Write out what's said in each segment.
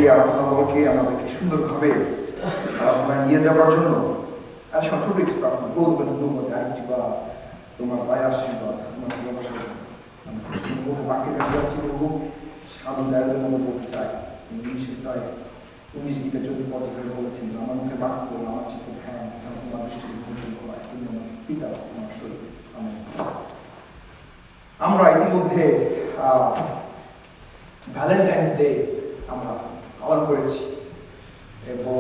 এই আরাধনা বলকে আমাদেরকে সুন্দরভাবে আরাধনা নিয়ে যাওয়ার জন্য আর ছোট একটু প্রার্থনা বহু ধন্যবাদ আরেকটি বা তোমার দয়া আশীর্বাদ তোমার ভালোবাসার জন্য আমি বহু বাক্যের কাছে যাচ্ছি বহু সাধু দায়দের মতো বলতে চাই তাই 19 গীতে 14 পদ ধরে বলেছেন আমার মুখে বাক্য আমার চিত্ত ধ্যান তোমার দৃষ্টিকে গোচর করায় তুমি আমার পিতা আমার শরীর আমরা ইতিমধ্যে ভ্যালেন্টাইন্স ডে আমরা পালন করেছি এবং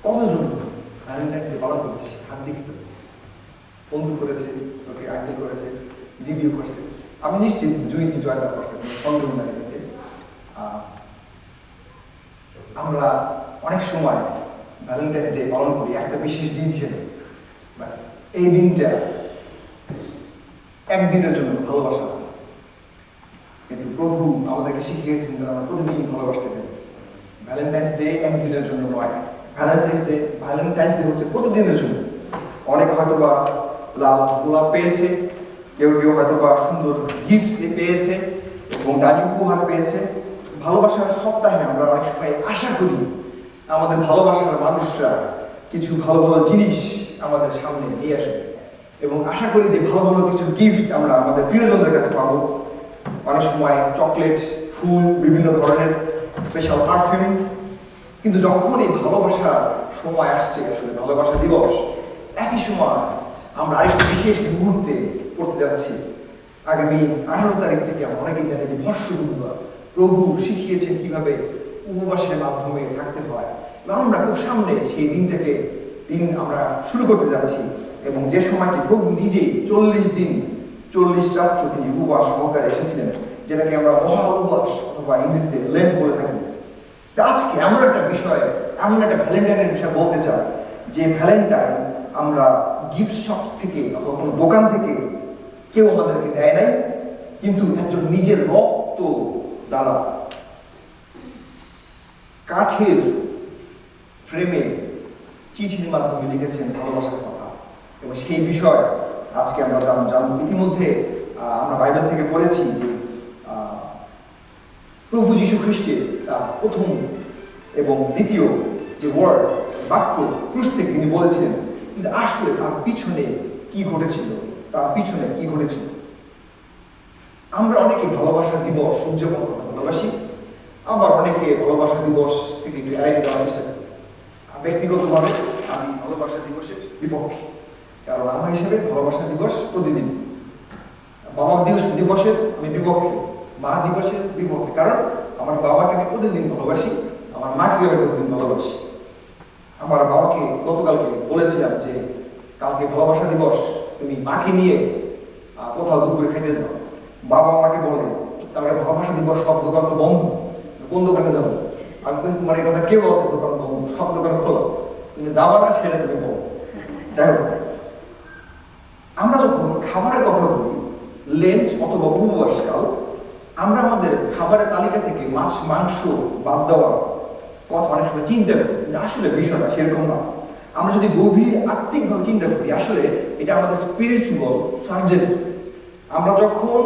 কতজন ভ্যালেন্টাইন্স ডে পালন করেছি হাত দিকে বন্ধু করেছে ওকে আগে করেছে রিভিউ করছে আমি নিশ্চিত জয়িতি জয়তা করছেন সন্দেহ নাই আমরা অনেক সময় ভ্যালেন্টাইন্স ডে পালন করি একটা বিশেষ দিন হিসেবে এই দিনটা একদিনের জন্য ভালোবাসা কিন্তু প্রভু আমাদেরকে শিখিয়েছেন যে আমরা প্রতিদিন ভালোবাসতে পারি ভ্যালেন্টাইন্স ডে একদিনের জন্য নয় ভ্যালেন্টাইন্স ডে হচ্ছে প্রতিদিনের জন্য অনেক হয়তো বা লাল গোলাপ পেয়েছে কেউ কেউ হয়তো বা সুন্দর গিফট পেয়েছে এবং দামি উপহার পেয়েছে ভালোবাসার সপ্তাহে আমরা অনেক সময় আশা করি আমাদের ভালোবাসার মানুষরা কিছু ভালো ভালো জিনিস আমাদের সামনে নিয়ে আসবে এবং আশা করি যে ভালো ভালো কিছু গিফট আমরা আমাদের প্রিয়জনদের কাছে পাবো অনেক সময় চকলেট ফুল বিভিন্ন ধরনের স্পেশাল পারফিউম কিন্তু যখন এই ভালোবাসার সময় আসছে আসলে ভালোবাসা দিবস একই সময় আমরা আরেকটি বিশেষ মুহূর্তে করতে যাচ্ছি আগামী 18 তারিখ থেকে আমরা অনেকেই জানি যে ভস্মগুরুবার প্রভু শিখিয়েছেন কিভাবে উপবাসের মাধ্যমে থাকতে হয় আমরা খুব সামনে সেই দিন আমরা শুরু করতে যাচ্ছি এবং যে সময়টি প্রভু নিজেই 40 দিন 40 রাত্র তিনি উপবাস সহকারে এসেছিলেন যেটাকে আমরা মহা উপবাস অথবা ইংরেজিতে লেন্ট বলে থাকি আজকে এমন একটা ভ্যালেন্টাইনের বিষয় বলতে চাই যে ভ্যালেন্টাইন আমরা গিফট শপ থেকে অথবা কোনো দোকান থেকে কেউ আমাদেরকে দেয় নাই কিন্তু একজন নিজের রক্ত দ্বারা কাঠের ফ্রেমে চিঠির মাধ্যমে লিখেছেন ভালোবাসার কথা এবং সেই বিষয় আজকে আমরা জানব ইতিমধ্যে আমরা বাইবেল থেকে পড়েছি যে প্রভু যীশু খ্রিস্টের তার প্রথম এবং দ্বিতীয় যে ওয়ার্ড বাক্য ক্রুশ থেকে তিনি বলেছিলেন কিন্তু আসলে তার পিছনে কি ঘটেছিল আমরা অনেকে ভালোবাসা দিবস উদযাপন করতে ভালোবাসি আবার অনেকে ভালোবাসা দিবস থেকে একটু এড়িয়ে দেওয়ার চেষ্টা করি ব্যক্তিগতভাবে আমি ভালোবাসা দিবসের বিপক্ষে কারণ আমার হিসেবে ভালোবাসা দিবস প্রতিদিন বাবা দিবসের আমি বিপক্ষে মা দিবসের বিপক্ষে কারণ আমার বাবাকে আমি প্রতিদিন ভালোবাসি আমার মাকে আমি প্রতিদিন ভালোবাসি আমার বাবাকে গতকালকে বলেছিলাম যে কালকে ভালোবাসা দিবস তুমি মাকে নিয়ে কোথাও দুপুরে খেতে যাও বাবা আমাকে বলে তাহলে ভালোবাসা দিবস সব দোকান তো বন্ধ কোন দোকানে যাবো আমি বলছি তোমার এই কথা কে বলছে দোকান বন্ধ সব দোকান খোলা তুমি যাবা না সেটা তুমি বলো যাই হোক আমরা যখন খাবারের কথা বলি লেন্ট অথবা উপবাসকাল আমরা আমাদের খাবারের তালিকা থেকে মাছ মাংস বাদ দেওয়ার কথা অনেক সময় চিন্তা করি কিন্তু আসলে বিষয়টা সেরকম না আমরা যদি গভীর আত্মিকভাবে চিন্তা করি আসলে এটা আমাদের স্পিরিচুয়াল সার্জারি আমরা যখন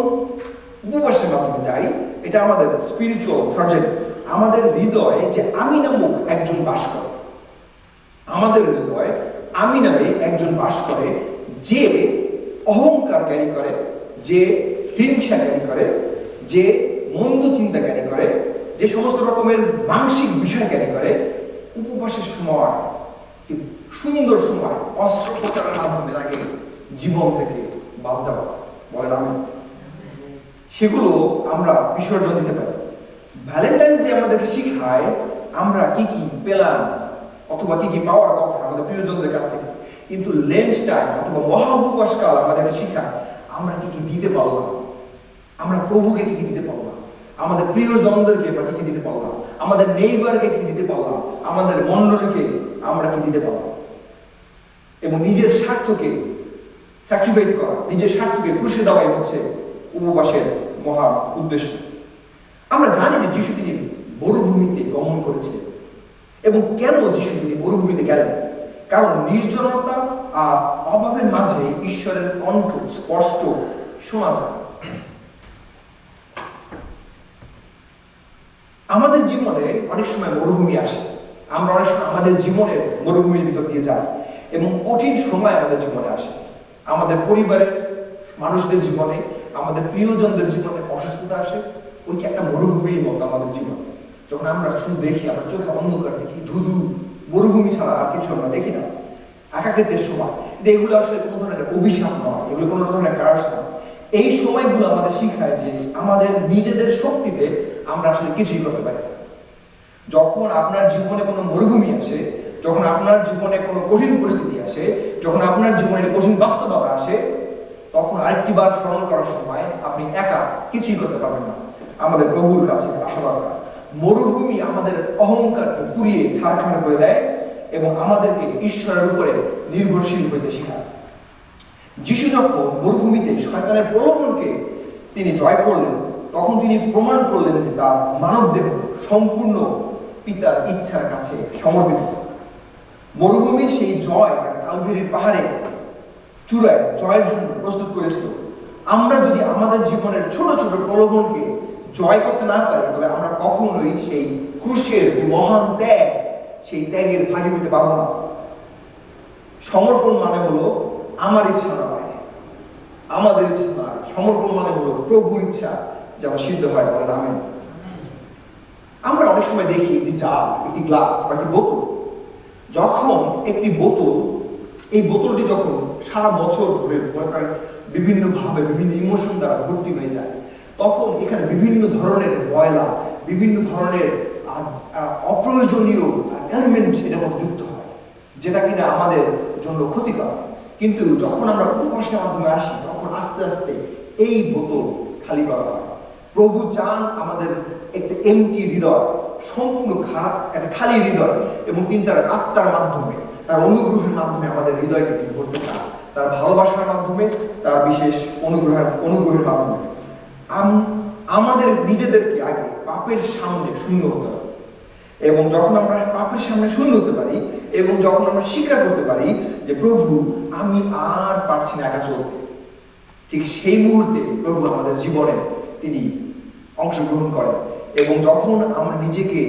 উপবাসের মাধ্যমে যাই এটা আমাদের স্পিরিচুয়াল সার্জারি আমাদের হৃদয়ে যে আমি নামক একজন বাস করে আমাদের হৃদয়ে আমি নামে একজন বাস করে যে অহংকার ক্যারি করে যে হিংসা ক্যারি করে যে মন্দ চিন্তা ক্যারি করে যে সমস্ত রকমের মানসিক বিষয় ক্যারি করে উপবাসের সময় সুন্দর সময় অস্ত্রোপচারের মাধ্যমে তাকে জীবন থেকে বাদ দেওয়া বলেন আমি সেগুলো আমরা বিসর্জন দিতে পারি ভ্যালেন্টাইন্স ডে আমাদেরকে শিখায় আমরা কি কি পেলাম অথবা কি কি পাওয়ার কথা আমাদের প্রিয়জনদের কাছ থেকে কিন্তু লেন্ট টাইম অথবা মহা উপবাস কাল আমাদেরকে শিখায় আমরা কি কি দিতে পারলাম আমরা প্রভুকে কি কি দিতে পারলাম আমাদের প্রিয়জনদেরকে আমরা কি কি দিতে পারলাম আমাদের নেইবারকে কি দিতে পারলাম আমাদের মণ্ডলীকে আমরা কি দিতে পারলাম এবং নিজের স্বার্থকে স্যাক্রিফাইস করা নিজের স্বার্থকে ক্রুশে দেওয়াই হচ্ছে উপবাসের মহা উদ্দেশ্য আমরা জানি যে যিশু তিনি মরুভূমিতে গমন করেছিলেন এবং কেন যিশু তিনি মরুভূমিতে গেলেন কারণ নির্জনতা আর অভাবের মাঝে ঈশ্বরের কণ্ঠ স্পষ্ট শোনা যায় আমাদের জীবনে অনেক সময় মরুভূমি আসে, আমরা অনেক সময় আমাদের জীবনের মরুভূমির ভিতর দিয়ে যাই এবং কঠিন সময় আমাদের জীবনে আসে। আমাদের পরিবারের মানুষদের জীবনে, আমাদের প্রিয়জনদের জীবনে অসুস্থতা আসে। ওই কি একটা মরুভূমির মতো আমাদের জীবন। যখন আমরা শুধু দেখি, আমরা চোখে অন্ধকার দেখি, ধুধু মরুভূমি ছাড়া আর কিছু আমরা দেখি না, একাকিত্বের সময়। এগুলো আসলে কোনো ধরনের অভিশাপ নয়, এগুলো কোনো ধরনের কার্স নয়। এই সময়গুলো আমাদের শিখায় যে আমাদের নিজেদের শক্তিতে আমরা আসলে কিছুই করতে পারি। যখন আপনার জীবনে কোনো মরুভূমি আসে, যখন আপনার জীবনে কোনো কঠিন পরিস্থিতি আসে, যখন আপনার জীবনে কঠিন বাস্তবতা আসে, তখন আরেকটি বার স্মরণ করার সময় আপনি একা কিছুই করতে পারবেন না। আমাদের প্রভুর কাছে আসা দরকার। মরুভূমি আমাদের অহংকারকে পুড়িয়ে ছারখার করে দেয় এবং আমাদেরকে ঈশ্বরের উপরে নির্ভরশীল হইতে শেখায়। যিশু যখন মরুভূমিতে শয়তানের প্রলোভনকে তিনি জয় করলেন, তখন তিনি প্রমাণ করলেন যে তার মানব দেহ সম্পূর্ণ পিতার ইচ্ছার কাছে সমর্পিত। মরুভূমির সেই জয় তার কালভেরির পাহাড়ে চূড়ায় জয়ের জন্য প্রস্তুত করেছিল। আমরা যদি আমাদের জীবনের ছোট ছোট প্রলোভনকে জয় করতে না পারি, তবে আমরা কখনোই সেই ক্রুশের যে মহান ত্যাগ, সেই ত্যাগের ভাগী হতে পারবো না। সমর্পণ মানে হলো আমার ইচ্ছা নয়, আমাদের ইচ্ছা নয়। সমর্পণ মানে হলো প্রভুর ইচ্ছা যেন সিদ্ধ হয়, বলেন আমেন। আমরা অনেক সময় দেখি একটি জার, একটি গ্লাস বা একটি বোতল। যখন একটি বোতল, এই বোতলটি যখন সারা বছর ধরে বিভিন্ন ভাবে বিভিন্ন ইমোশন দ্বারা ভর্তি হয়ে যায়, তখন এখানে বিভিন্ন ধরনের ময়লা, বিভিন্ন ধরনের অপ্রয়োজনীয় এলিমেন্ট এর মধ্যে যুক্ত হয়, যেটা কিনা আমাদের জন্য ক্ষতিকর। কিন্তু যখন আমরা উপবাসের মাধ্যমে আসি, তখন আস্তে আস্তে এই বোতল খালি করা হয়। প্রভু চান আমাদের একটা এমটি হৃদয়, সম্পূর্ণ একটা খালি হৃদয়, এবং তিনি তার আত্মার মাধ্যমে, তার অনুগ্রহের মাধ্যমে আমাদের হৃদয়কে তিনি ভরতে চান, তার ভালোবাসার মাধ্যমে, তার বিশেষ অনুগ্রহের মাধ্যমে। আমাদের নিজেদেরকে আগে পাপের সামনে শূন্য হতে হবে, এবং যখন আমরা পাপের সামনে শূন্য হতে পারি এবং যখন আমরা স্বীকার করতে পারি যে প্রভু আমি আর পারছি না একা চলতে, ঠিক সেই মুহূর্তে প্রভু আমাদের জীবনে তিনি অংশগ্রহণ করেন। এবং যখন আমরা নিজেকে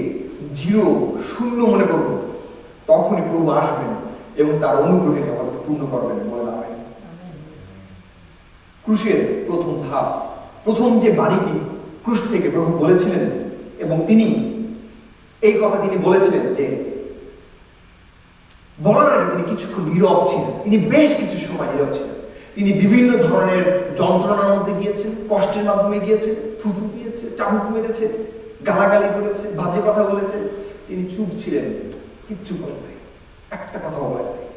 জিরো, শূন্য মনে করব, তখনই প্রভু আসবেন এবং তার অনুগ্রহে আমাদের পূর্ণ করবেন, বলে আমেন। ক্রুশের প্রথম ধাপ, প্রথম যে বাণীটি ক্রুশ থেকে প্রভু বলেছিলেন, এবং তিনি এই কথা তিনি বলেছিলেন যে বলার আগে তিনি কিছুক্ষণ নীরব ছিলেন। তিনি বেশ কিছু সময় নীরব ছিলেন। তিনি বিভিন্ন ধরনের যন্ত্রণার মধ্যে গিয়েছেন, কষ্টের মাধ্যমে গিয়েছেন, থুতু দিয়েছে, চাবুক মেরেছে, গালাগালি করেছে, বাজে কথা বলেছে। তিনি চুপ ছিলেন, কিচ্ছু বলেন নাই, একটা কথাও বলেন নাই।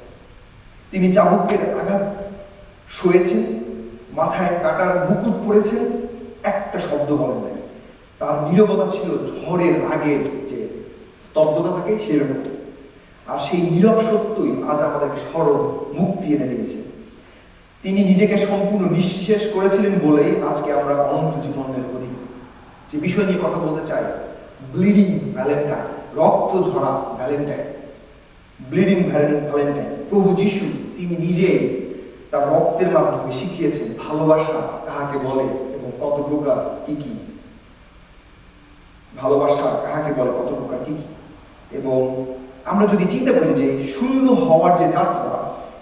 তিনি চাবুকের আঘাত সয়েছেন, মাথায় কাটার মুকুট পরেছেন, একটা শব্দ বলেন নাই। তার নীরবতা ছিল ঝড়ের আগে যে স্তব্ধতা থাকে সেরকম। আর সেই নীরব সত্যই আজ আমাদেরকে সরব মুক্তি এনে দিয়েছে। তিনি নিজেকে সম্পূর্ণ নিঃশেষ করেছিলেন বলেই আজকে আমরা অনন্ত জীবনের অধিকারী। যে বিষয় নিয়ে কথা বলতে চাই, ব্লিডিং ভ্যালেন্টাইন, রক্ত ঝরা ভ্যালেন্টাইন, ব্লিডিং ভ্যালেন্টাইন। প্রভু যিশু তিনি নিজে তার রক্তের মাধ্যমে শিখিয়েছেন ভালোবাসা কাহাকে বলে এবং কত প্রকার কি কি। ভালোবাসা কাহাকে বলে, কত প্রকার কি কি। এবং আমরা যদি চিন্তা করি যে শূন্য হওয়ার যে যাত্রা,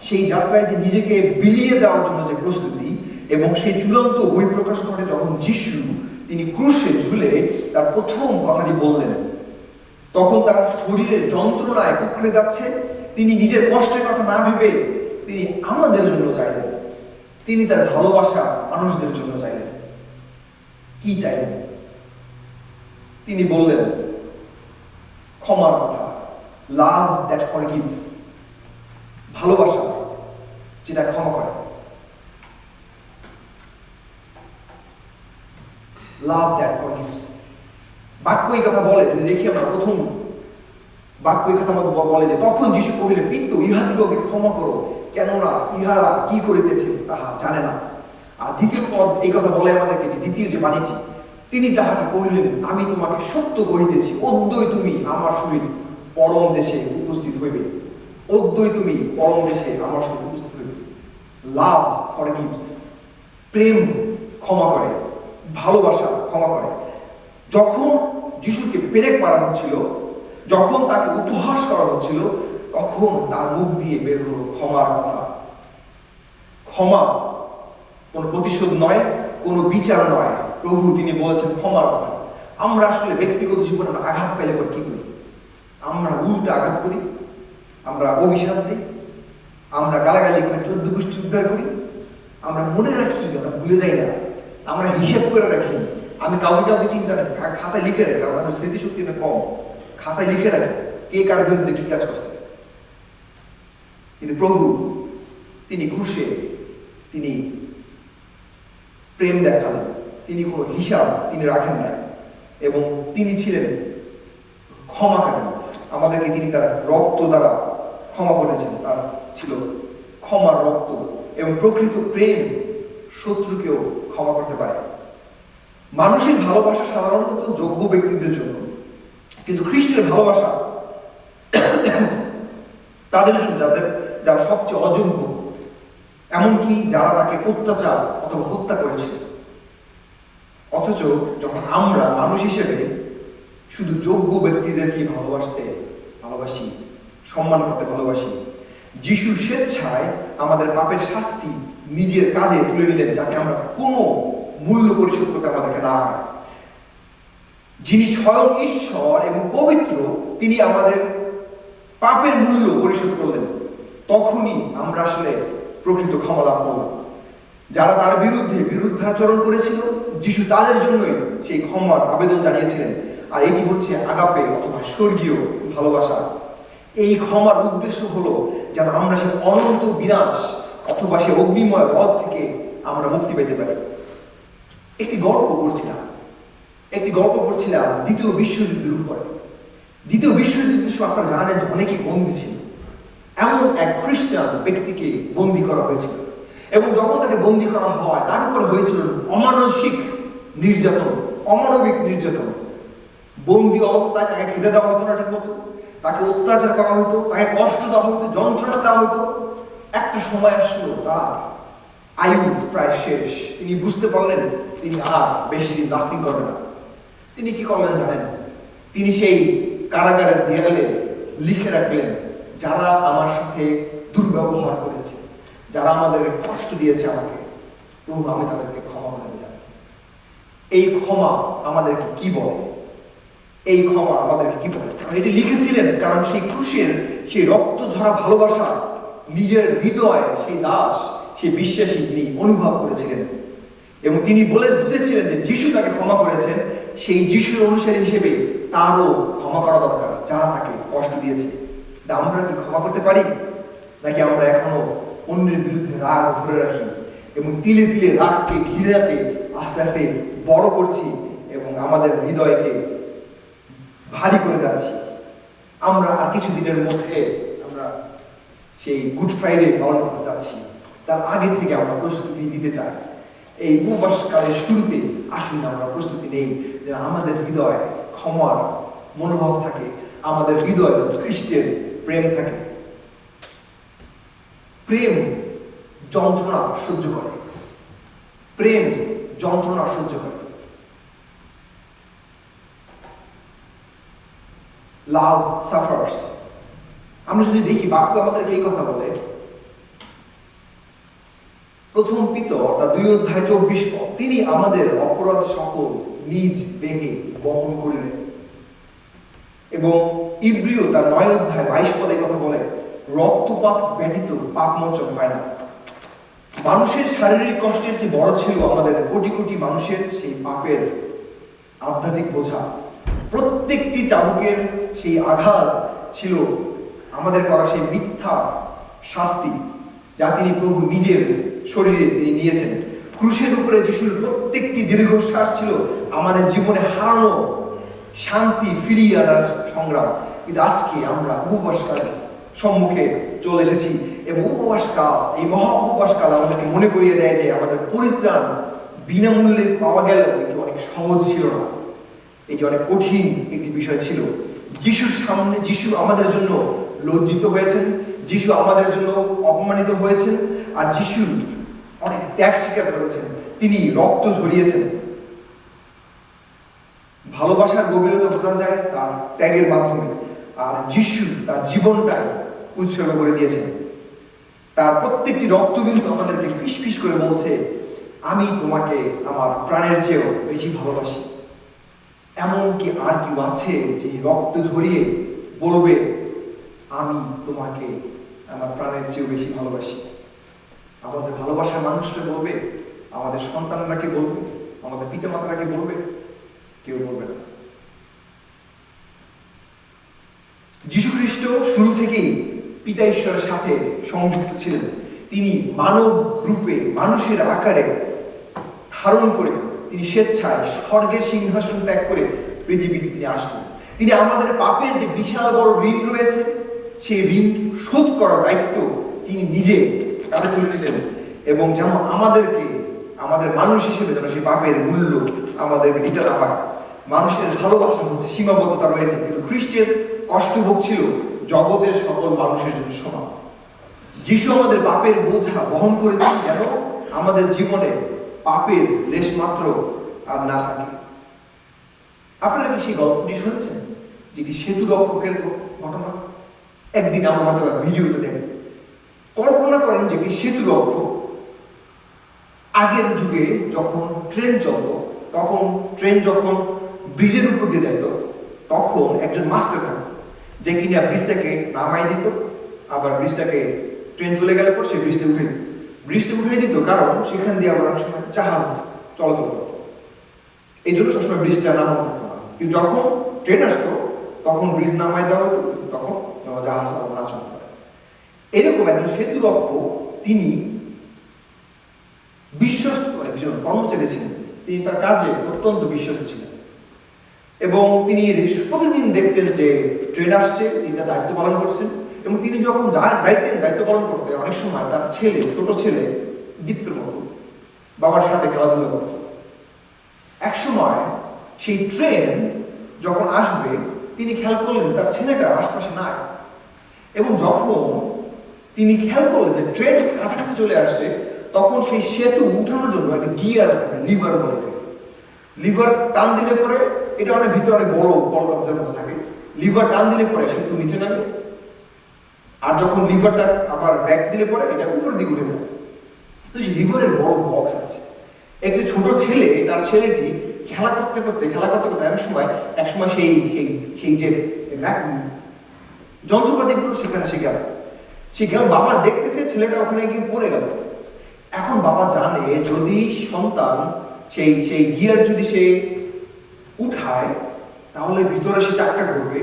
সেই যাত্রায় যে নিজেকে বিলিয়ে দেওয়ার জন্য যে প্রস্তুতি, এবং সেই চূড়ান্ত বই প্রকাশ করে যখন যিশু তিনি ক্রুশে ঝুলে তার প্রথম কথাটি বললেন, তখন তার শরীরের যন্ত্রণায় কুঁকড়ে যাচ্ছে। তিনি নিজের কষ্টের কথা না ভেবে তিনি আমাদের জন্য চাইলেন, তিনি তার ভালোবাসা মানুষদের জন্য চাইলেন। কি চাইলেন? তিনি বললেন ক্ষমার কথা, লাভ দ্যাট ফরগিভস, ভালোবাসা যেটা ক্ষমা করে। লাভ দ্যাট ফরগিভস বাক্য এই কথা বলে। যদি দেখি আমরা প্রথম বাক্য এই কথা বলে যে তখন যিশু কহিলেন, পিতৃ ইহাদিগকে ক্ষমা করো, কেননা ইহারা কি করিতেছে তাহা জানে না। আর দ্বিতীয় পদ এই কথা বলে আমাদেরকে, যে দ্বিতীয় যে বাণীটি, তিনি তাহাকে কহিলেন, আমি তোমাকে সত্য কহিতেছি, অদ্যই তুমি আমার সহিত পরম দেশে উপস্থিত হইবে। অদ্যই তুমি পরম দেশে আমার সহিত উপস্থিত হইবে। লাভ ফরগিভস, প্রেম ক্ষমা করে, ভালোবাসা ক্ষমা করে। যখন যিশুকে পেরেক মারা হচ্ছিল, যখন তাকে উপহাস করা হচ্ছিল, তখন তার মুখ দিয়ে বের হলো ক্ষমার কথা। ক্ষমা কোনো প্রতিশোধ নয়, কোনো বিচার নয়, প্রভু তিনি বলেছেন ক্ষমার কথা। আমরা আসলে ব্যক্তিগত জীবনে আঘাত পেলে পর কি করি? আমরা উল্টা আঘাত করি, আমরা অভিশাপ দিই, আমরা গালাগালি করে 14 গোষ্ঠী উদ্ধার করি। আমরা মনে রাখি, আমরা ভুলে যাই না, আমরা হিসেব করে রাখি। আমি কাউকে চিন্তা রাখি, খাতায় লিখে রাখি, কারণ আমাদের স্মৃতিশক্তি কম, খাতায় লিখে রাখি কে কার বিরুদ্ধে কি কাজ করছে। কিন্তু প্রভু তিনি ক্রুশে তিনি প্রেম দেখালেন, তিনি কোনো হিসাব তিনি রাখেন না, এবং তিনি ছিলেন ক্ষমাকারী। আমাদেরকে তিনি তার রক্ত দ্বারা ক্ষমা করেছেন, তার ছিল ক্ষমার রক্ত। এবং প্রকৃত প্রেম শত্রুকেও ক্ষমা করতে পারে। মানুষের ভালোবাসা সাধারণত যোগ্য ব্যক্তিদের জন্য, কিন্তু খ্রিস্টের ভালোবাসা তাদের জন্য যারা সবচেয়ে অযোগ্য, এমনকি যারা তাকে অত্যাচার অথবা হত্যা করেছিল। অথচ যখন আমরা মানুষ হিসেবে শুধু যোগ্য ব্যক্তিদেরকে ভালোবাসি, সম্মান করতে ভালোবাসি, যিশু স্বেচ্ছায় আমাদের পাপের শাস্তি নিজের কাঁধে তুলে নিলেন, যাতে আমরা কোনো মূল্য পরিশোধ করতে আমাদেরকে না হয়। যিনি স্বয়ং ঈশ্বর এবং পবিত্র, তিনি আমাদের পাপের মূল্য পরিশোধ করলেন। তখনই আমরা আসলে প্রকৃত ক্ষমা লাভ করলাম। যারা তার বিরুদ্ধাচরণ করেছিল, যিশু তাদের জন্যই সেই ক্ষমার আবেদন জানিয়েছিলেন। আর এটি হচ্ছে আগাপে অথবা স্বর্গীয় ভালোবাসা। এই ক্ষমার উদ্দেশ্য হলো যেন আমরা সে অনন্ত বিনাশ অথবা সে অগ্নিময় হ্রদ থেকে আমরা মুক্তি পেতে পারি। একটি গল্প পড়ছিলাম দ্বিতীয় বিশ্বযুদ্ধের উপরে। দ্বিতীয় বিশ্বযুদ্ধের সময় আপনারা জানেন যে অনেকে বন্দী ছিল। এমন এক খ্রিস্টান ব্যক্তিকে বন্দী করা হয়েছিল, এবং যখন তাকে বন্দী করা হয় তার উপরে হয়েছিল অমানসিক নির্যাতন, অমানবিক নির্যাতন। বন্দী অবস্থায় তাকে খেতে দেওয়া হতো না ঠিক মতো, তাকে অত্যাচার করা হতো, তাকে কষ্ট দেওয়া হতো, যন্ত্রণা দেওয়া হতো। একটা সময় আসলো তার আয়ু প্রায় শেষ, তিনি বুঝতে পারলেন তিনি আর বেশি দিন লাস্টিং করবেন না। তিনি কি করলেন জানেন? তিনি সেই কারাগারের দেয়ালে লিখে রাখলেন, যারা আমার সাথে দুর্ব্যবহার করেছে, যারা আমাদের কষ্ট দিয়েছে আমাকে, প্রভু আমি তাদেরকে ক্ষমা করে দিলাম। এই ক্ষমা আমাদেরকে কি বলে? এই ক্ষমা আমাদেরকে কি বলে? এটি লিখেছিলেন কারণ সেই ক্রুশের সেই রক্ত ঝরা ভালোবাসা নিজের হৃদয় সেই দাস, সেই বিশ্বাসী তিনি অনুভব করেছিলেন, এবং তিনি বলে দিতেছিলেন যে যিশু তাকে ক্ষমা করেছেন, সেই যিশুর অনুসারী হিসেবে তারও ক্ষমা করা দরকার যারা তাকে কষ্ট দিয়েছে। আমরা কি ক্ষমা করতে পারি, নাকি আমরা এখনো অন্যের বিরুদ্ধে রাগ ধরে রাখি এবং তিলে তিলে রাগকে ঘৃণাকে আস্তে আস্তে বড় করছি এবং আমাদের হৃদয়কে ভারী করে যাচ্ছি? আমরা আর কিছু দিনের মধ্যে আমরা সেই গুড ফ্রাইডে পালন করতে যাচ্ছি। তার আগে থেকে আমরা প্রস্তুতি নিতে চাই। এই উপবাসকালের শুরুতে আসুন আমরা প্রস্তুতি নেই, যে আমাদের হৃদয় ক্ষমার মনোভাব থাকে, আমাদের হৃদয় খ্রিস্টের প্রেম থাকে। প্রেম যন্ত্রণা সহ্য করে, প্রেম যন্ত্রণা সহ্য করে। লাভ সাফার্স। আমরা যদি দেখি বাক্য আমাদেরকে এই কথা বলে, প্রথম পিতর তার 2:24 তিনি আমাদের অপরাধ সকল নিজ দেহে বহন করিলেন। এবং ইব্রিয় তার 9:22 কথা বলে, রক্তপাত ব্যতীত পাপ মোচন হয় না। মানুষের শারীরিক কষ্টের চেয়ে বড় ছিল আমাদের কোটি কোটি মানুষের সেই পাপের আধ্যাত্মিক বোঝা। প্রত্যেকটি চাবুকের সেই আঘাত ছিল আমাদের করা সেই মিথ্যা শাস্তি, যা তিনি প্রভু নিজের শরীরে তিনি নিয়েছেন। ক্রুশের উপরে যিশুর প্রত্যেকটি দীর্ঘশ্বাস ছিল আমাদের জীবনে হারানো শান্তি ফিরিয়ে আনার সংগ্রাম। কিন্তু আজকে আমরা উপবাসকালের সম্মুখে চলে এসেছি, এবং উপবাসকাল, এই মহা উপবাসকাল আমাদেরকে মনে করিয়ে দেয় যে আমাদের পরিত্রাণ বিনামূল্যে পাওয়া গেল এটি অনেক সহজ ছিল না, এটি অনেক কঠিন একটি বিষয় ছিল। যিশুর সামনে যিশু আমাদের জন্য লজ্জিত হয়েছেন, যিশু আমাদের জন্য অপমানিত হয়েছেন, আর যিশু অনেক ত্যাগ স্বীকার করেছেন, তিনি রক্ত ঝরিয়েছেন। ভালোবাসার গভীরতা বোঝা যায় তার ত্যাগের মাধ্যমে। আর যিশু তার জীবনটাই উৎসর্গ করে দিয়েছেন। তার প্রত্যেকটি রক্তবিন্দু আমাদেরকে ফিস ফিস করে বলছে, আমি তোমাকে আমার প্রাণের চেয়েও বেশি ভালোবাসি। এমন কি আর কেউ আছে যে রক্ত ঝরিয়ে বলবে, আমি তোমাকে আমার প্রাণের চেয়েও বেশি ভালোবাসি? আমাদের ভালোবাসার মানুষটা বলবে? আমাদের সন্তানরা কে বলবে? আমাদের পিতামাতারা কে বলবে? কেউ বলবে না। যীশু খ্রিস্ট শুরু থেকেই পিতা ঈশ্বরের সাথে সংযুক্ত ছিলেন। তিনি মানব রূপে মানুষের আকারে ধারণ করে তিনি স্বেচ্ছায় স্বর্গের সিংহাসন ত্যাগ করে পৃথিবীতে তিনি আসলেন। তিনি আমাদের পাপের যে বিশাল বড় ঋণ রয়েছে, সেই ঋণ শোধ করার দায়িত্ব তিনি নিজে কাঁধে তুলে নিলেন, এবং যেন আমাদেরকে, আমাদের মানুষ হিসেবে যেন সেই পাপের মূল্য আমাদেরকে দিতে না হয়। মানুষের ভালোবাসা হচ্ছে সীমাবদ্ধতা রয়েছে, কিন্তু খ্রিস্টের কষ্টভোগ ছিল জগতের সকল মানুষের জন্য সমান। যিশু আমাদের পাপের বোঝা বহন করেছেন যেন আমাদের জীবনে পাপের লেশ মাত্র আর না থাকে। আপনারা কি সেই গল্পটি শুনেছেন, যেটি সেতু রক্ষকের ঘটনা? একদিন আমরা হয়তো ভিডিওতে দেখেন। কল্পনা করেন যে সেতু রক্ষক আগের যুগে যখন ট্রেন চলত, তখন ট্রেন যখন ব্রিজের উপর দিয়ে যাইত, তখন একজন মাস্টার থাকতো যে কিনা ব্রিজটাকে নামাই দিত, আবার ব্রিজটাকে ট্রেন চলে গেলে পর সেই ব্রিজটা উঠে দিত। ব্রিজটা উঠে দিত কারণ সেখান দিয়ে আবার অনেক সময় জাহাজ চলাচল করত, এই জন্য সবসময় ব্রিজটা নামানো থাকতো না। কিন্তু যখন ট্রেন আসতো তখন ব্রিজ নামাই দেওয়া হতো, তখন জাহাজ না চলতে পারে। এরকম একজন সেতু রক্ষক, তিনি বিশ্বস্ত একজন কর্মচারী ছিলেন। তিনি তার কাজে অত্যন্ত বিশ্বস্ত ছিলেন এবং তিনি প্রতিদিন দেখতেন যে ট্রেন আসছে, তিনি তার দায়িত্ব পালন করছেন। এবং তিনি যখন যাইতেন দায়িত্ব পালন করতে, অনেক সময় তার ছেলে, ছোট ছেলে দীপ্তর মতো বাবার সাথে খেলাধুলা করত। এক সময় সেই ট্রেন যখন আসবে, তিনি খেয়াল করলেন তার ছেলেটা আশপাশে নাই, এবং যখন তিনি খেয়াল করলেন যে ট্রেন কাছাকাছি চলে আসছে, তখন সেই সেতু উঠানোর জন্য একটা গিয়ার থাকে, লিভার বলে। লিভার টান দিলে পরে, এটা অনেক ভিতরে অনেক বড় বড় কবজার মতো থাকে, লিভার টান দিলে পরে সেতু নিচে নামে, আর যখন লিভারটা আবার ব্যাক দিলে পরে এটা উপরের দিকে উঠে যায়। তো সেই লিভারের বড় বক্স আছে। একটি ছোট ছেলে, তার ছেলেটি খেলা করতে করতে এক সময় সেই যে যন্ত্রপাতিগুলো সেখানে সে গেল, বাবা দেখতেছে ছেলেটা ওখানে গিয়ে পড়ে গেল। এখন বাবা জানে যদি সন্তান সেই গিয়ার যদি সে উঠায়, তাহলে ভিতরে সে চাকা করবে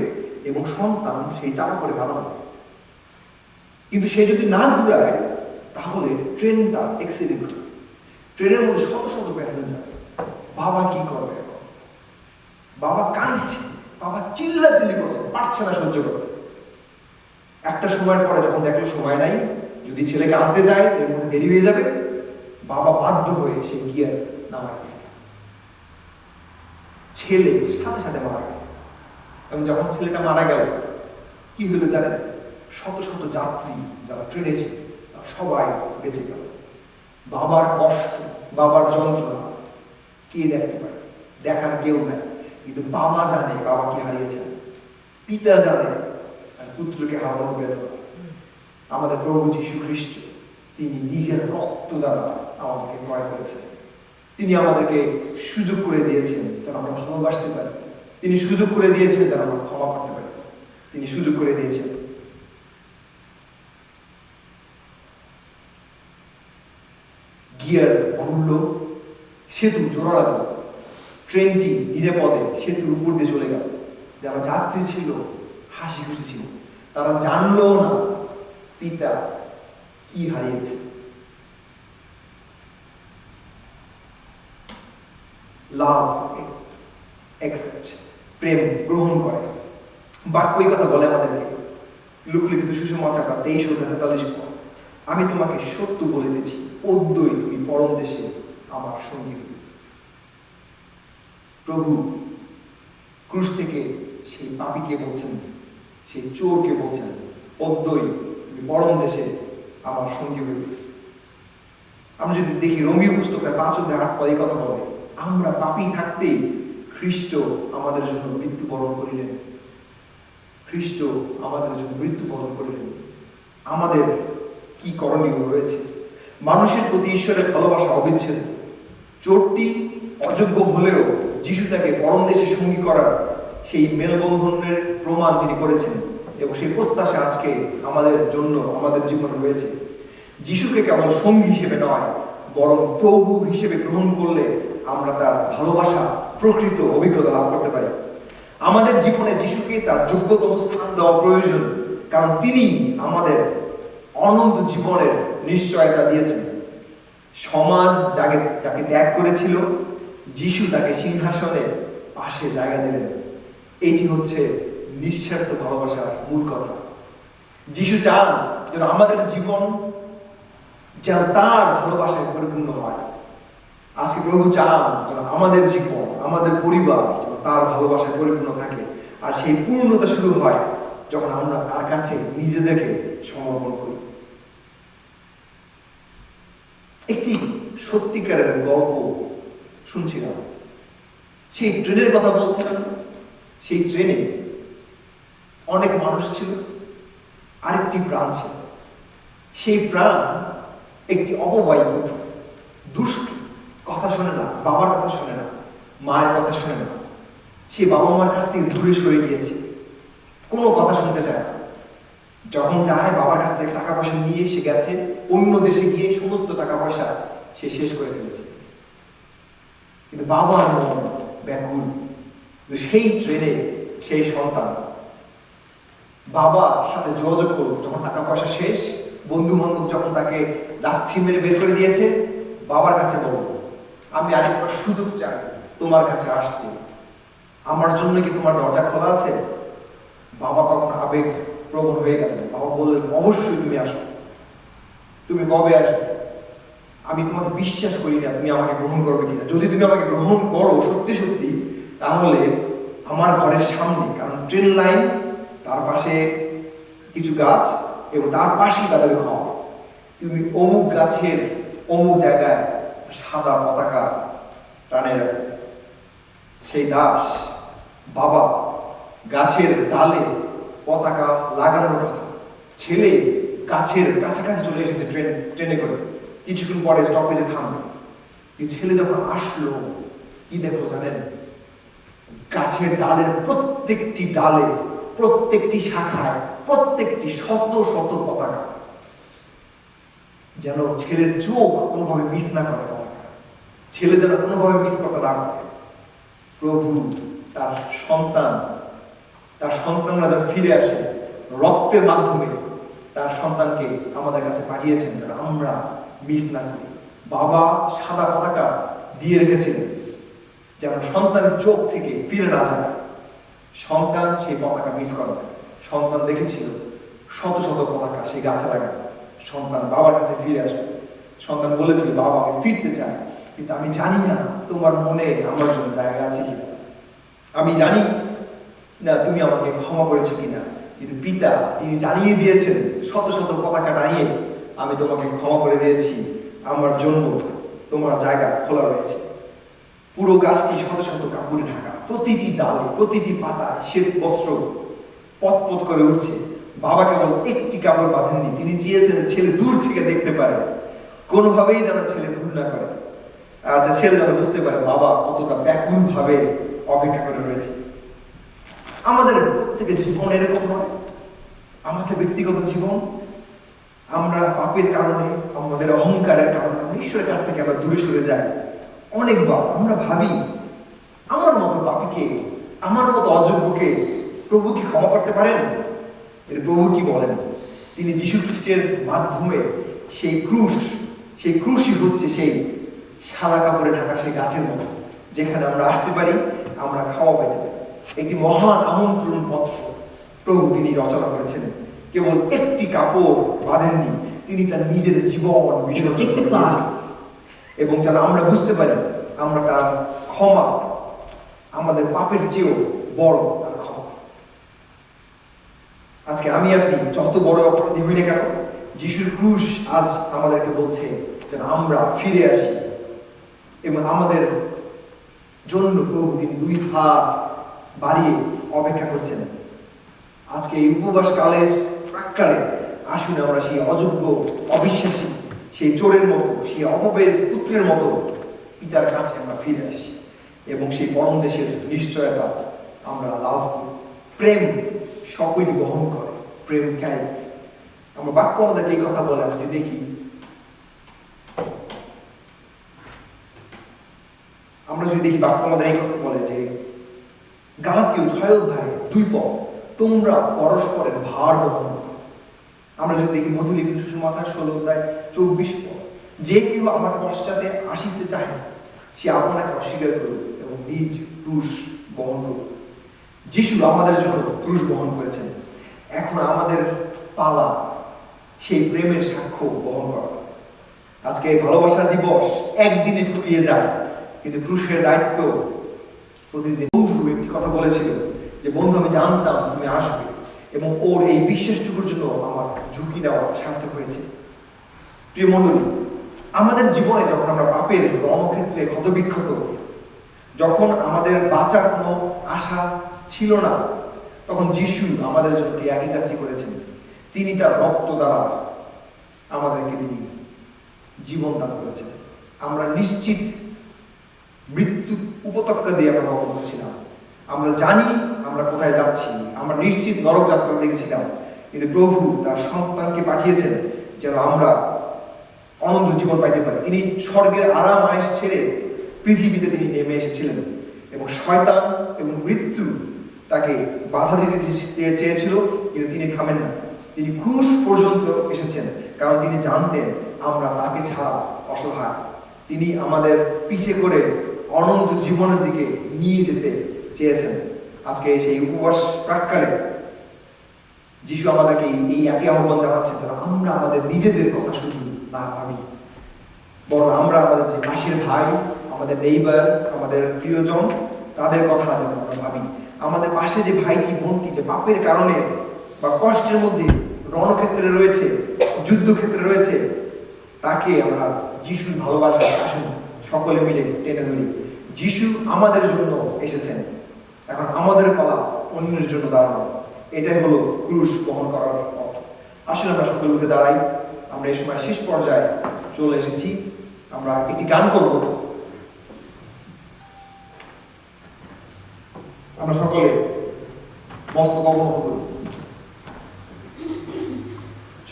এবং সন্তান সেই চাকা করে মারা যাবে। কিন্তু সে যদি না ঘুরায়, তাহলে ট্রেনটা অ্যাক্সিডেন্ট হবে। ট্রেনের মধ্যে শত শত প্যাসেঞ্জার। বাবা কি করবে এখন? বাবা কাঁদছে, বাবা চিল্লাচিল্লি করছে, পারছে না সহ্য করতে। একটা সময়ের পরে যখন দেখলো সময় নাই, যদি ছেলেকে আনতে যায় এর মধ্যে দেরি হয়ে যাবে, বাবা বাধ্য হয়ে সেই গিয়ার নামাই দিচ্ছে। ছেলে সাথে সাথে মারা গেছে। এবং যখন ছেলেটা মারা গেল, কি হলো জানেন? শত শত যাত্রী যারা ট্রেনে ছিল সবাই বেঁচে গেল। বাবার কষ্ট, বাবার যন্ত্রণা কে দেখতে পারে? দেখার কেউ নাই, কিন্তু বাবা জানে বাবা কি হারিয়েছেন, পিতা জানে পুত্রকে হারানোর বেদনা। আমাদের প্রভু যীশু খ্রিস্ট, তিনি নিজের রক্ত দ্বারা আমাদেরকে ক্রয় করেছেন। তিনি আমাদেরকে সুযোগ করে দিয়েছেন যেন আমরা ভালোবাসতে পারি। তিনি সুযোগ করে দিয়েছেন যেন আমরা ক্ষমা করতে পারি। তিনি সুযোগ করে দিয়েছেন। গিয়ার ঘুরলো, সেতু জোড়া লাগলো, ট্রেনটি নিরাপদে সেতুর উপর দিয়ে চলে গেল। যারা যাত্রী ছিল হাসি খুশি ছিল, তারা জানলো না পিতা কি হারিয়েছে। লাভ অ্যাকসেপ্ট, প্রেম গ্রহণ করে। বাক্য এই কথা বলে আমাদেরকে, লোকলিখিত সুসমাচার 23-43 পদ, আমি তোমাকে সত্য বলিতেছি, অদ্যই তুমি পরম দেশে আমার সঙ্গী হইবে। প্রভু ক্রুশ থেকে সেই পাপীকে বলছেন, সেই চোরকে বলছেন, অদ্যই তুমি পরম দেশে আমার সঙ্গী হইবে। আমরা যদি দেখি রোমীয় পুস্তকের 5-8 পদে কথা বলে, আমরা পাপী থাকতেই খ্রিস্ট আমাদের জন্য মৃত্যুবরণ করিলেন। খ্রিস্ট আমাদের জন্য মৃত্যুবরণ করিলেন। আমাদের কি করণীয় রয়েছে? মানুষের প্রতি ঈশ্বরের ভালোবাসা অবিচ্ছেদ্য। চোরটি অযোগ্য হলেও যিশু তাকে পরম দেশে সঙ্গী করার সেই মেলবন্ধনের প্রমাণ তিনি করেছেন, এবং সেই প্রত্যাশা আজকে আমাদের জন্য আমাদের জীবনে রয়েছে। যিশুকে কেবল সঙ্গী হিসেবে নয়, বরং প্রভু হিসেবে গ্রহণ করলে আমরা তার ভালোবাসা প্রকৃত অভিজ্ঞতা লাভ করতে পারি। আমাদের জীবনে যিশুকে তার যোগ্যতম স্থান দেওয়া প্রয়োজন, কারণ তিনি আমাদের অনন্ত জীবনের নিশ্চয়তা দিয়েছেন। সমাজ যাকে ত্যাগ করেছিল, যিশু তাকে সিংহাসনে পাশে জায়গা দিলেন। এটি হচ্ছে নিঃস্বার্থ ভালোবাসার মূল কথা। যিশু চান যেন আমাদের জীবন যেন তার ভালোবাসায় পরিপূর্ণ হয়। আজকে প্রভু চান যেন আমাদের জীবন, আমাদের পরিবার যেন তার ভালোবাসায় পরিপূর্ণ থাকে। আর সেই পূর্ণতা শুরু হয় যখন আমরা তার কাছে নিজেদেরকে সমর্পণ করি। একটি সত্যিকারের গল্প শুনছিলাম। সেই ট্রেনের কথা বলছিলাম। সেই ট্রেনে অনেক মানুষ ছিল, আরেকটি প্রাণ ছিল। সেই প্রাণ একটি অপবাহিত, দুষ্ট, কথা শোনে না, বাবার কথা শোনে না, মায়ের কথা শোনে না। সে বাবা মার কাছ থেকে দূরে সরে গিয়েছে, কোনো কথা শুনতে চায় না। যখন যায় বাবার কাছ থেকে টাকা পয়সা নিয়ে সে গেছে, অন্য দেশে গিয়ে সমস্ত টাকা পয়সা সে শেষ করে ফেলেছে। কিন্তু বাবার মন ব্যাকুল। সেই ট্রেনে সেই সন্তান বাবার সাথে যোগাযোগ করল যখন টাকা পয়সা শেষ, বন্ধু বান্ধব যখন তাকে লাথি মেরে বের করে দিয়েছে, বাবার কাছে বলল, আমি আরেকবার সুযোগ চাই তোমার কাছে আসতে, আমার জন্য কি তোমার দরজা খোলা আছে? বাবা তখন আবেগ প্রবণ হয়ে গেল। বাবা বললেন, অবশ্যই তুমি আসো। তুমি কবে আসবে? আমি তোমাকে বিশ্বাস করি না তুমি আমাকে গ্রহণ করবে কিনা। যদি তুমি আমাকে গ্রহণ করো সত্যি সত্যি, তাহলে আমার ঘরের সামনে, কারণ ট্রেন লাইন, তার পাশে কিছু গাছ এবং তার পাশেই তাদের ঘর, তুমি অমুক গাছের অমুক জায়গায় সাদা পতাকা টানে রাখবে। সেই দাস বাবা গাছের ডালে পতাকা লাগানোর কথা, ছেলে গাছের কাছাকাছি চলে এসেছে ট্রেনে করে, কিছুক্ষণ পরে স্টপেজে থামবে। এই ছেলে যখন আসলো, কি দেখলো জানেন? গাছের ডালের প্রত্যেকটি ডালে, প্রত্যেকটি শাখায়, প্রত্যেকটি শত শত পতাকা, যেন ছেলের চোখ কোনোভাবে মিস না করে পতাকা, ছেলে যেন কোনোভাবে মিস করতে না পারে। প্রভু তার সন্তানরা যেন ফিরে আসে, রক্তের মাধ্যমে তার সন্তানকে আমাদের কাছে পাঠিয়েছেন যেন আমরা মিস না করি। বাবা সাদা পতাকা দিয়ে রেখেছিলেন যেন সন্তানের চোখ থেকে ফিরে না যায়, সন্তান সেই পতাকা মিস করে না। সন্তান দেখেছিল শত শত পতাকা সেই গাছে লাগানো। সন্তান বাবার কাছে ফিরে আসবে। সন্তান বলেছিল, বাবা আমি ফিরতে চাই, কিন্তু আমি জানি না তোমার মনে আমার জন্য জায়গা আছে কিনা, আমি জানি না তুমি আমাকে ক্ষমা করেছো কিনা। কিন্তু পিতা তিনি জানিয়ে দিয়েছেন, শত শত পতাকা টানিয়ে আমি তোমাকে ক্ষমা করে দিয়েছি, আমার জন্য তোমার জায়গা খোলা রয়েছে। পুরো গাছটি শত শত কাপড়ে ঢাকা, প্রতিটি ডালে, প্রতিটি পাতায় শ্বেত বস্ত্র পথ করে উঠছে। বাবা কেবল একটি কাপড় বাঁধেননি, তিনি চেয়েছেন ছেলে দূর থেকে দেখতে পারে, কোনোভাবেই যেন ছেলে ভুল না করে, আর যে ছেলে যেন বুঝতে পারে বাবা কতটা ব্যাকুল ভাবে অপেক্ষা করে রয়েছে। আমাদের প্রত্যেকের জীবন এরকম হয়। আমাদের ব্যক্তিগত জীবন, আমরা পাপের কারণে, আমাদের অহংকারের কারণে ঈশ্বরের কাছ থেকে আমরা দূরে সরে যাই। অনেকবার আমরা ভাবি, আমার মতো পাপীকে, আমার মতো অযোগ্যকে প্রভু কি ক্ষমা করতে পারেন? এর প্রভু কি বলেন? তিনি যীশু খ্রিস্টের মাধ্যমে সেই ক্রুশই হচ্ছে সেই সাদা কাপড়ে ঢাকা সেই গাছের মতো, যেখানে আমরা আসতে পারি, আমরা খাওয়া পাইতে পারি। একটি মহান আমন্ত্রণ পত্র প্রভু তিনি রচনা করেছেন। কেবল একটি কাপড় বাঁধেননি, তিনি তার নিজের জীবন বিসর্জন করেছেন। এবং যেন আমরা বুঝতে পারি আমরা তার ক্ষমা, আমাদের পাপের চেয়েও বড় তার ক্ষমা। আজকে আমি আপনি যত বড় অপরাধী হই না কেন, যিশুর ক্রুশ আজ আমাদেরকে বলছে যেন আমরা ফিরে আসি এবং আমাদের জন্য প্রভু তিনি 2 হাত বাড়িয়ে অপেক্ষা করছেন। আজকে এই উপবাস কালের প্রাক্কালে আসুন আমরা সেই অযোগ্য, অবিশ্বাসী, সেই চোরের মতো, সেই অপবের পুত্রের মতো পিতার কাছে আমরা ফিরে আসি এবং সেই পরম দেশের নিশ্চয়তা আমরা লাভ করি। প্রেম সকলই বহন করে, প্রেম ক্যারিজ। আমরা বাক্য আমাদেরকে এই কথা বলে, আমরা যদি দেখি বাক্য আমাদের এই কথা বলে যে গালাতীয় 6 অধ্যায়ে 2 পদ, তোমরা পরস্পরের ভার বহন করো। আমরা যদি দেখি মধুলিখিত সুসমাচার 16 অধ্যায় 24 পদ, যে কেউ আমার পশ্চাতে আসিতে চাহে সে আপনাকে অস্বীকার করুক এবং নিজ ক্রুশ বহন করুক। যিশু আমাদের জন্য ক্রুশ বহন করেছেন। এখন আমাদের পালা সেই প্রেমের সাক্ষ্য বহন করা। আজকে ভালোবাসা দিবস একদিনে ফুরিয়ে যায়, কিন্তু ক্রুশের দায়িত্ব প্রতিদিন। বন্ধু একটি কথা বলেছিল যে, বন্ধু আমি জানতাম তুমি আসবে এবং ওর এই বিশ্বাসটুকুর জন্য আমার ঝুঁকি নেওয়া সার্থক হয়েছে। প্রিয় মণ্ডলী, আমাদের জীবনে যখন আমরা পাপের রণক্ষেত্রে ক্ষতবিক্ষত, যখন আমাদের বাঁচার কোনো আশা ছিল না, তখন যিশু আমাদের জন্য একই কাজটি করেছেন। তিনি তার রক্ত দ্বারা আমাদেরকে তিনি জীবন দান করেছেন। আমরা নিশ্চিত মৃত্যু উপত্যকা দিয়ে আমরা গমন করছিলাম। আমরা জানি আমরা কোথায় যাচ্ছি, আমরা নিশ্চিত নরক যাত্রা দেখেছিলাম, কিন্তু প্রভু তার সন্তানকে পাঠিয়েছেন যেন আমরা অনন্ত জীবন পাইতে পারি। তিনি স্বর্গের আরাম আয়েশ ছেড়ে পৃথিবীতে তিনি নেমে এসেছিলেন এবং শয়তান এবং মৃত্যু তাকে বাধা দিতে চেয়েছিল, কিন্তু তিনি থামেন না। তিনি ক্রুশ পর্যন্ত এসেছেন, কারণ তিনি জানতেন আমরা তাকে ছাড়া অসহায়। তিনি আমাদের পিছে করে অনন্ত জীবনের দিকে নিয়ে যেতে চেয়েছেন। আজকে সেই উপবাস প্রাক্কালে যিশু আমাদেরকে এই একই আহ্বান জানাচ্ছেন যেন আমরা আমাদের নিজেদের কথা শুধু না ভাবি, বরং আমরা আমাদের যে পাশের ভাই, আমাদের নেইবার, আমাদের প্রিয়জন, তাদের কথা যেন আমরা ভাবি। আমাদের পাশে যে ভাইটি বোনটি যে পাপের কারণে বা কষ্টের মধ্যে রণক্ষেত্রে রয়েছে, যুদ্ধক্ষেত্রে রয়েছে, তাকে আমরা যিশুর ভালোবাসা আসুন সকলে মিলে টেনে ধরি। যিশু আমাদের জন্য এসেছেন, এখন আমাদের পালা অন্যের জন্য দাঁড়ানো। এটাই হলো ক্রুশ বহন করার পথ। আসুন আমরা সকলে উঠে দাঁড়াই। আমরা এই সময় শেষ পর্যায়ে চলে এসেছি। আমরা একটি গান করব। আমরা সকলে মস্তক অবনত করি,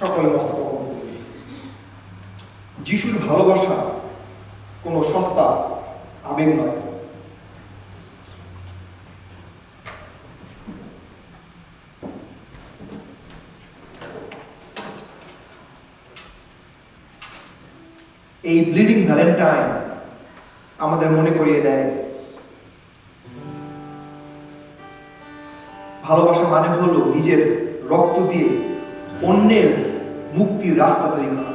সকলে মস্তক অবনত করি। যিশুর ভালোবাসা কোনো সস্তা আবেগ নয়। এই ব্লিডিং ভ্যালেন্টাইন আমাদের মনে করিয়ে দেয় ভালোবাসা মানে হলো নিজের রক্ত দিয়ে অন্যের মুক্তির রাস্তা তৈরি করা।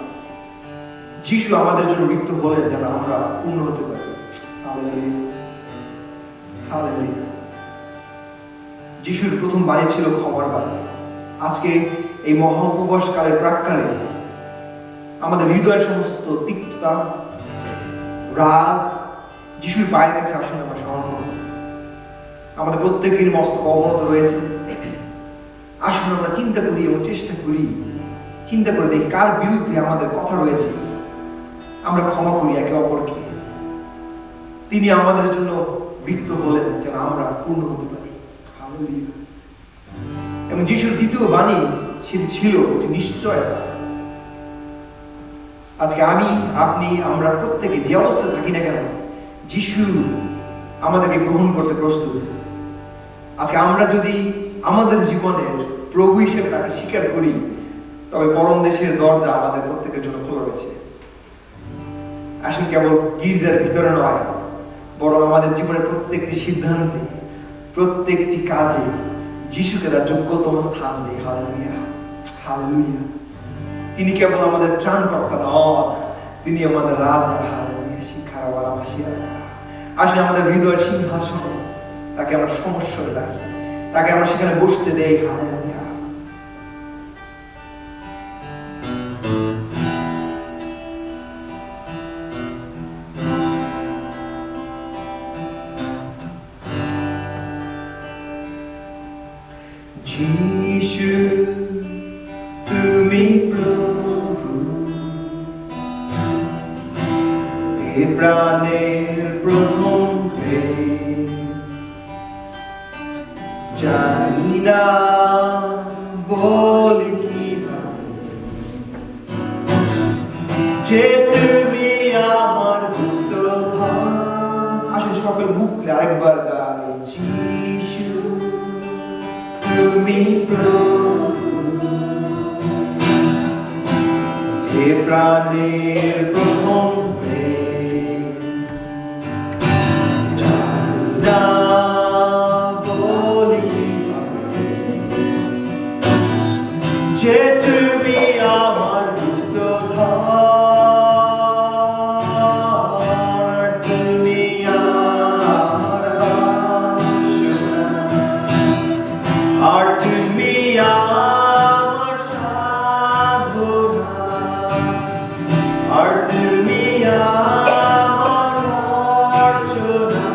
যিশু আমাদের জন্য মৃত্যু হলেন যেন আমরা পূর্ণ হতে পারি। Hallelujah, hallelujah. যিশুর প্রথম বাণী ছিল ক্ষমার বাণী। আজকে এই মহা উপবাস কালের প্রাক্কালে আমাদের হৃদয়ের সমস্ত তিক্ততা, রাগ যিশুর পায়ের কাছে আসুন আমরা স্মরণ করব। আমাদের প্রত্যেকের মস্তক অবনত রয়েছে। আসুন আমরা চিন্তা করি এবং চেষ্টা করি, চিন্তা করে দেখি কার বিরুদ্ধে আমাদের কথা রয়েছে। আমরা ক্ষমা করি একে অপরকে। তিনি আমাদের জন্য মৃত্যু হলেন যেন আমরা পূর্ণ হতে পারি। হালেলুয়া। এবং যিশুর দ্বিতীয় বাণী সেটি ছিল নিশ্চয়তা। আজকে আমি, আপনি, আমরা প্রত্যেকে যে অবস্থায় থাকি না কেন, যিশু আমাদেরকে গ্রহণ করতে প্রস্তুত। আজকে আমরা যদি আমাদের জীবনের প্রভু হিসেবে তাকে স্বীকার করি, তবে পরম দেশের দরজা আমাদের প্রত্যেকের জন্য খোলা রয়েছে। আসুন কেবল গির্জার ভিতরে নয়, বরং আমাদের জীবনের প্রত্যেকটি সিদ্ধান্তে, প্রত্যেকটি কাজে যিশুকে তার যোগ্যতম স্থান দেয়। Hallelujah, hallelujah. তিনি কেবল আমাদের ত্রাণকর্তা নন, তিনি আমাদের রাজা। হালেলুয়া, শিক্ষার বারাবাসিয়া। আসলে আমাদের হৃদয়ের সিংহাসন তাকে আমরা সমস্যায় রাখি, তাকে আমরা সেখানে বসতে দেই। হালেলুয়া। যিশু তুমি প্রভু, এ প্রাণের প্রথম প্রেম, জানি না বলি কিভাবে যে তুমি আমার গুপ্তধন। আসুন সকল মুখ খুলে আরেকবার গাই, যিশু তুমি প্রভু, যে প্রাণের প্রথম প্রেম, জানি না বলি কিভাবে যে তুমি আমার গুপ্তধন। তুমি আমার বাসনা, আর তুমি আমার সাধনা, আর তুমি আমার অর্চনা।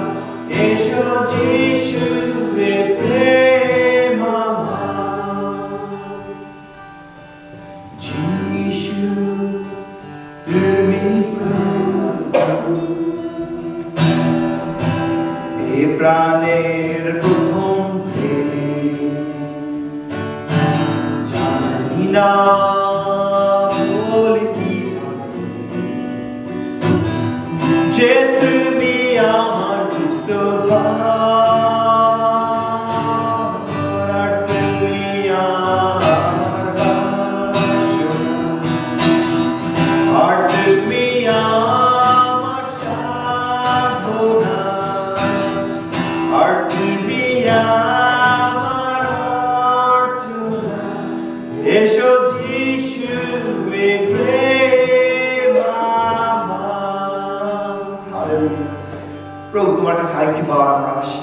এসো যিশু এ প্রেম আমার, যিশু তুমি প্রভু, এ প্রাণের প্রথম প্রেম, জানি না বলি কিভাবে যে তুমি আমার গুপ্তধন, আর তুমি আমার বাসনা, আর তুমি আমার সাধনা, আর তুমি আমার অর্চনা। এসো যিশু এ প্রেম আমার। হালেলুয়া। প্রভু তোমার কাছে আরেকটি বার আমরা আসি,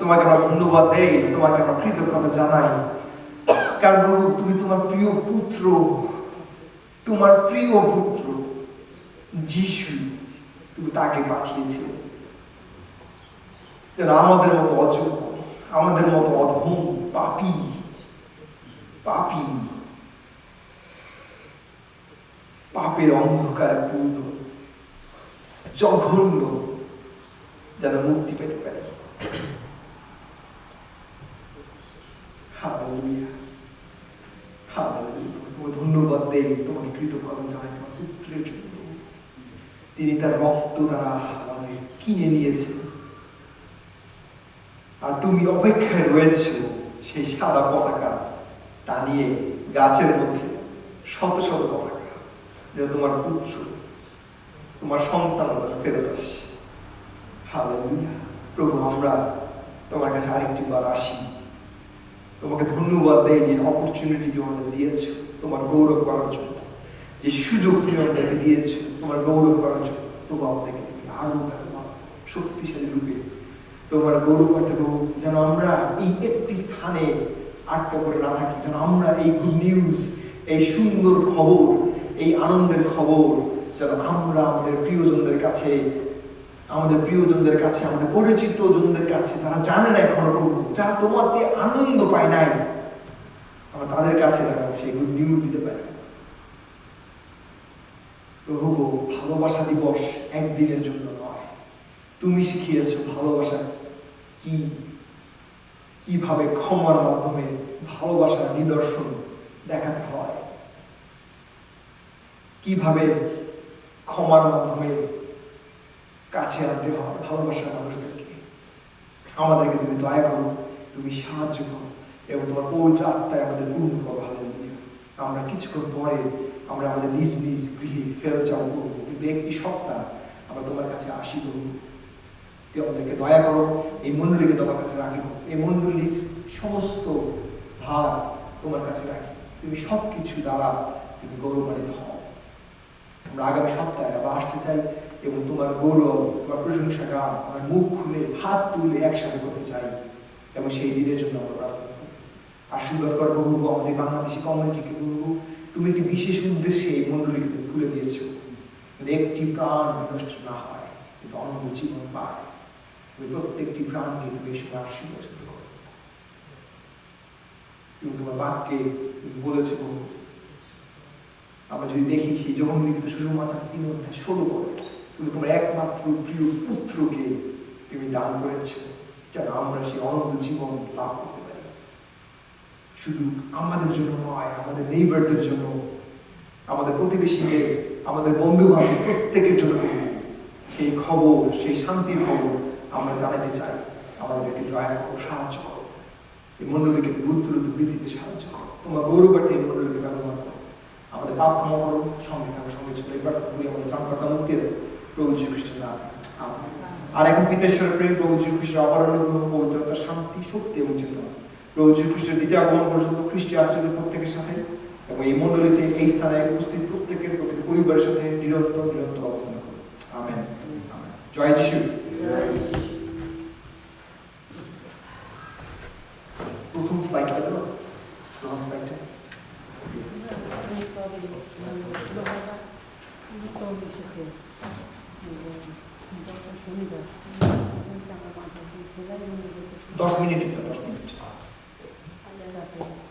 তোমাকে আমরা ধন্যবাদ দেই, তোমাকে আমরা কৃতজ্ঞতা জানাই, কারণ প্রভু তুমি তোমার প্রিয় পুত্র, তোমার প্রিয় পুত্র যিশু, তুমি তাকে পাঠিয়েছিলে যেন আমাদের মতো অযোগ্য, আমাদের মতো অধম, পাপী পাপী, পাপের অন্ধকারে পূর্ণ, জঘন্য যেন মুক্তি পেতে পারে। Hallelujah, hallelujah. তোমাকে ধন্যবাদ দেই, তোমাকে কৃতজ্ঞতা জানাই তোমার পুত্রের জন্য। তিনি তার রক্ত দ্বারা আমাদের কিনে নিয়েছেন, আর তুমি অপেক্ষায় রয়েছো সেই সাদা পতাকা টানিয়ে গাছের মধ্যে, শত শত পতাকা, যেন তোমার পুত্র, তোমার সন্তান ফেরত আসে। হালেলুয়া। প্রভু আমরা তোমার কাছে আরেকটি বার আসি, তোমাকে ধন্যবাদ দেই যে অপরচুনিটি তুমি আমাদের দিয়েছো তোমার গৌরব করার জন্য, যে সুযোগ তুমি আমাদেরকে দিয়েছো তোমার গৌরব করার জন্য। প্রভু আমাদেরকে তুমি আরো শক্তিশালী রূপে তোমার গৌরব করতে প্রভু, যেন আমরা এই একটি স্থানে আটকা করে না থাকি, যেন আমরা এই গুড নিউজ, এই সুন্দর খবর, এই আনন্দের খবর যেন আমরা আমাদের প্রিয়জনদের কাছে, আমাদের পরিচিত জনদের কাছে, যারা জানে না এখনো প্রভু, যারা তোমাতে আনন্দ পায় নাই, আমরা তাদের কাছে যেন সেই গুড নিউজ দিতে পারি। প্রভু গো, ভালোবাসা দিবস একদিনের জন্য নয়, তুমি শিখিয়েছো ভালোবাসা কি, কিভাবে ক্ষমার মাধ্যমে ভালোবাসার নিদর্শন দেখাতে হয়, কিভাবে ক্ষমার মাধ্যমে কাছে আনতে হয় ভালোবাসার মানুষদেরকে। আমাদেরকে তুমি দয়া করো, তুমি সাহায্য করো, এবং তোমার পবিত্র আত্মায় আমাদের পূর্ণ করো। হালেলুয়া। আমরা কিছুক্ষণ পরে আমরা আমাদের নিজ নিজ গৃহে ফেরত যাবো করবো, কিন্তু একটি সপ্তাহ আমরা তোমার কাছে আসি করবো। তুমি আমাদেরকে দয়া করো, এই মণ্ডলীকে তোমার কাছে রাখি, এই মণ্ডলীর সমস্ত ভার তোমার কাছে রাখি, তুমি সবকিছু দ্বারা তুমি গৌরবান্বিত হও। আমরা আগামী সপ্তাহে আবার আসতে চাই এবং তোমার গৌরব, তোমার প্রশংসা গান, আমার মুখ খুলে হাত তুলে একসাথে করতে চাই, এবং সেই দিনের জন্য আমরা প্রার্থনা করি। আশীর্বাদ কর প্রভু আমাদের বাংলাদেশি কমিউনিটিকে। প্রভু তুমি একটি বিশেষ উদ্দেশ্যে এই মণ্ডলীকে তুমি খুলে দিয়েছো, একটি প্রাণ বিনষ্ট না হয় কিন্তু অনন্ত জীবন পায়। তুমি প্রত্যেকটি প্রাণকে তুমি এই সময় আশীর্বাদ করো। তুমি তোমার বাক্যে তুমি বলেছো প্রভু। আমরা যদি দেখি সেই যখন লিখিত সুসমাচার 3:16 পরে তুমি তোমার একমাত্র প্রিয় পুত্রকে তুমি দান করেছ যেন আমরা সেই অনন্ত জীবন লাভ করতে পারি। শুধু আমাদের জন্য নয়, আমাদের নেইবারদের জন্য, আমাদের প্রতিবেশীদের, আমাদের বন্ধু বান্ধব প্রত্যেকের জন্য সেই খবর, সেই শান্তির খবর আমরা জানাতে চাই। আমাদেরকে দয়া করো, সাহায্য করো। এই মণ্ডলীকে বুদ্ধিরূপ বৃদ্ধিতে সাহায্য করো। তোমার গৌরবার্থে এই মণ্ডলীকে ব্যবহার করো। আমাদের পাপ ক্ষমা করো, সঙ্গে থাকো, সঙ্গে চলো। এবার করি আমাদের ত্রাণকর্তা মুক্তি দেবো প্রভু যীশু খ্রিস্টের নামে। আমেন। আর এখন পিতেশ্বরের প্রেম, প্রভু যীশু খ্রিস্টের অপার অনুগ্রহ, পবিত্রতা, শান্তি, শক্তি এবং চেতনা প্রভু যীশু খ্রিস্টের দ্বিতীয় আগমন পর্যন্ত খ্রিস্টীয় আশ্রয়ের প্রত্যেকের সাথে এবং এই মণ্ডলীতে এই স্থানে উপস্থিত প্রত্যেকের প্রত্যেক পরিবারের সাথে নিরন্তর অবস্থান করো। আমেন। জয় যিশু। প্রথম স্লাইডটা দেবো, প্রথম স্লাইডটা দশ মিনিট।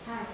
হ্যাঁ